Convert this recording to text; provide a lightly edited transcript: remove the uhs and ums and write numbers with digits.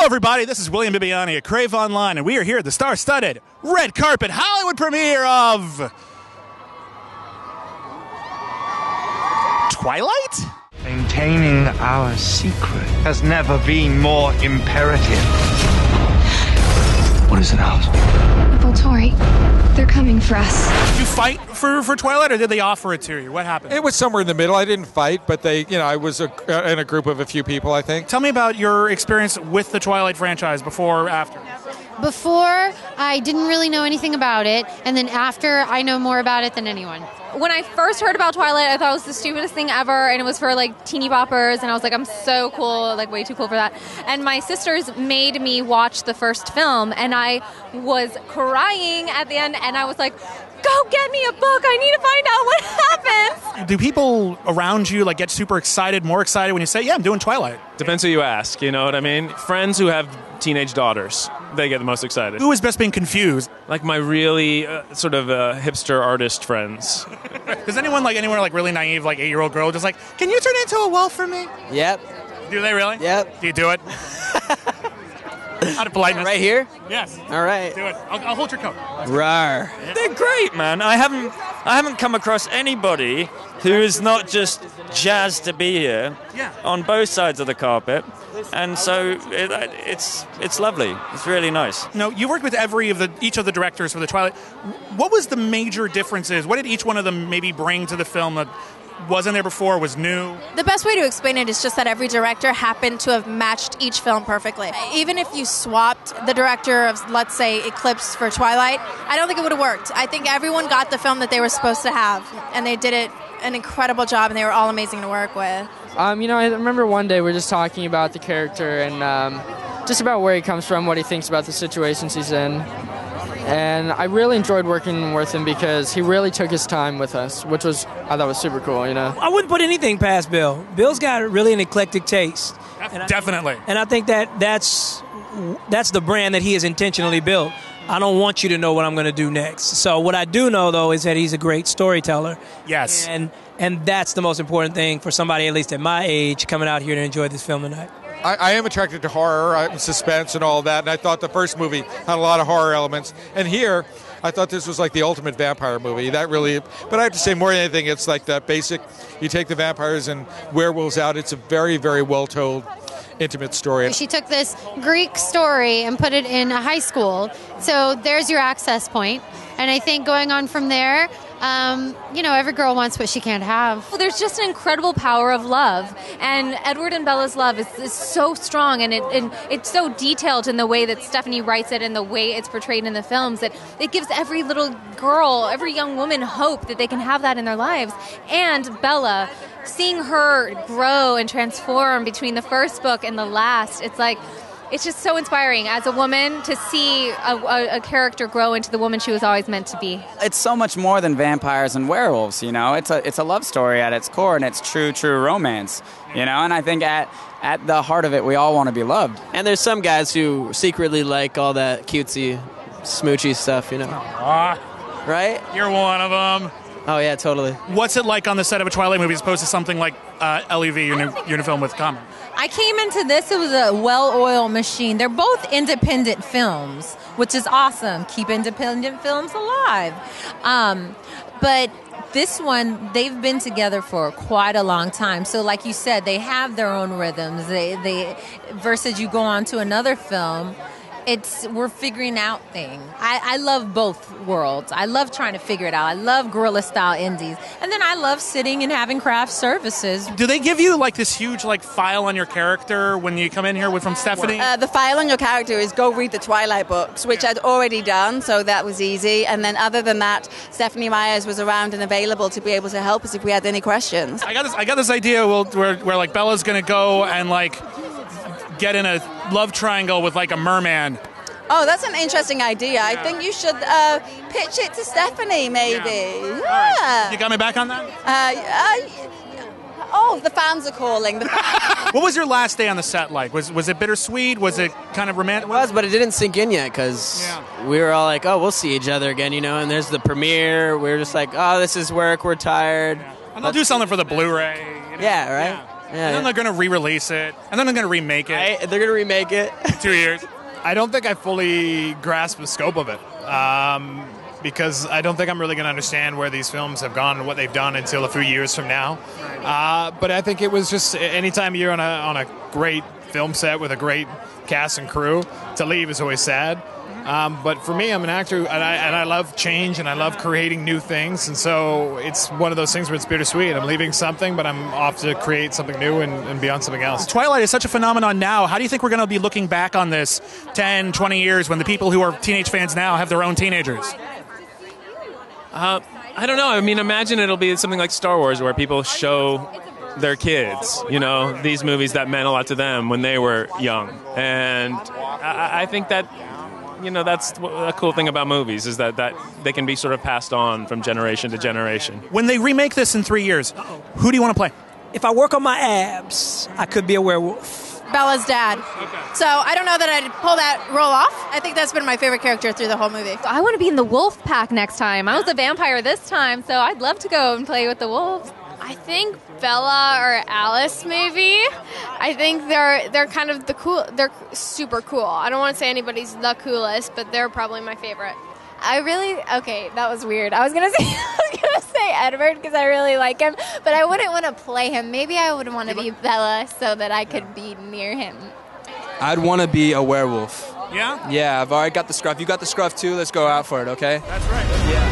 everybody, this is William Bibbiani at Crave Online, and we are here at the star-studded red carpet Hollywood premiere of Twilight? Maintaining our secret has never been more imperative. What is it, Alice? Volturi, they're coming for us. Did you fight for Twilight, or did they offer it to you? What happened? It was somewhere in the middle. I didn't fight, but I was in a group of a few people, I think. Tell me about your experience with the Twilight franchise before or after. Before, I didn't really know anything about it, and then after, I know more about it than anyone. When I first heard about Twilight, I thought it was the stupidest thing ever, and it was for, like, teeny boppers, and I was like, I'm so cool, like, way too cool for that. And my sisters made me watch the first film, and I was crying at the end, and I was like, go get me a book, I need to find out what happens! Do people around you, like, get super excited, more excited when you say, yeah, I'm doing Twilight? Depends who you ask, you know what I mean? Friends who have teenage daughters, they get the most excited. Who is best being confused? Like my really sort of hipster artist friends. Does anyone really naive, like 8-year-old girl just like, can you turn into a wolf for me? Yep. Do they really? Yep. Do you do it? Out of politeness. Right here? Yes. All right. Do it. I'll hold your coat. Rawr. They're great, man. I haven't come across anybody who is not just jazzed to be here on both sides of the carpet. And so it's lovely. It's really nice. No, you worked with each of the directors for the Twilight. What was the major differences? What did each one of them maybe bring to the film that wasn't there before, was new? The best way to explain it is just that every director happened to have matched each film perfectly. Even if you swapped the director of, let's say, Eclipse for Twilight, I don't think it would have worked. I think everyone got the film that they were supposed to have, and they did it an incredible job, and they were all amazing to work with. I remember one day we were just talking about the character and just about where he comes from, what he thinks about the situations he's in. And I really enjoyed working with him because he really took his time with us, which I thought was super cool, you know. I wouldn't put anything past Bill. Bill's got really an eclectic taste. Definitely. And I think that's the brand that he has intentionally built. I don't want you to know what I'm going to do next. So what I do know, though, is that he's a great storyteller. Yes. And that's the most important thing for somebody, at least at my age, coming out here to enjoy this film tonight. I am attracted to horror, suspense, and all that, and I thought the first movie had a lot of horror elements. And here, I thought this was like the ultimate vampire movie. But I have to say, more than anything, it's like that basic, you take the vampires and werewolves out. It's a very, very well-told, intimate story. She took this Greek story and put it in a high school, so there's your access point. And I think going on from there, every girl wants what she can't have. Well, there's just an incredible power of love, and Edward and Bella's love is so strong, and it's so detailed in the way that Stephanie writes it and the way it's portrayed in the films that it gives every little girl, every young woman hope that they can have that in their lives. And Bella, seeing her grow and transform between the first book and the last, it's just so inspiring as a woman to see a character grow into the woman she was always meant to be. It's so much more than vampires and werewolves, you know. It's a love story at its core, and it's true romance, you know. And I think at the heart of it, we all want to be loved. And there's some guys who secretly like all that cutesy, smoochy stuff, you know. Right? You're one of them. Oh, yeah, totally. What's it like on the set of a Twilight movie as opposed to something like LEV, your new film with Common? I came into this, it was a well-oiled machine. They're both independent films, which is awesome. Keep independent films alive. But this one, they've been together for quite a long time. So like you said, they have their own rhythms. They versus you go on to another film, we're figuring out things. I love both worlds. I love trying to figure it out. I love guerrilla-style indies. And then I love sitting and having craft services. Do they give you like this huge file on your character when you come in here from Stephanie? The file on your character is go read the Twilight books, which I'd already done, so that was easy. And then other than that, Stephanie Myers was around and available to be able to help us if we had any questions. I got this idea where Bella's going to go and get in a love triangle with a merman. Oh, that's an interesting idea. I think you should pitch it to Stephanie, maybe. Yeah. Right. You got me back on that? The fans are calling. What was your last day on the set like? Was it bittersweet? Was it kind of romantic? It was, but it didn't sink in yet because we were all like, oh, we'll see each other again, you know, and there's the premiere. We were just like, oh, this is work. We're tired. Yeah. And they'll do something for the Blu-ray. Yeah, right? And then they're going to re-release it, and then they're going to remake it. Right? They're going to remake it. 2 years. I don't think I fully grasp the scope of it. Because I don't think I'm really going to understand where these films have gone and what they've done until a few years from now. But I think it was just anytime you're on a great film set with a great cast and crew, to leave is always sad. But for me, I'm an actor, and I love change, and I love creating new things. And so it's one of those things where it's bittersweet. I'm leaving something, but I'm off to create something new and be on something else. Twilight is such a phenomenon now. How do you think we're going to be looking back on this 10, 20 years when the people who are teenage fans now have their own teenagers? I don't know. I mean, imagine it'll be something like Star Wars where people show their kids, these movies that meant a lot to them when they were young. And I think that, that's a cool thing about movies is that they can be sort of passed on from generation to generation. When they remake this in 3 years, who do you want to play? If I work on my abs, I could be a werewolf. Bella's dad. So I don't know that I'd pull that role off. I think that's been my favorite character through the whole movie. I want to be in the wolf pack next time. I was a vampire this time, so I'd love to go and play with the wolves. I think Bella or Alice, maybe. I think they're kind of they're super cool. I don't want to say anybody's the coolest, but they're probably my favorite. That was weird. I was gonna say Edward because I really like him, but I wouldn't want to play him. Maybe I would want to be Bella so that I could be near him. I'd want to be a werewolf. Yeah? Yeah, I've already got the scruff. You got the scruff too? Let's go out for it, okay? That's right. Yeah.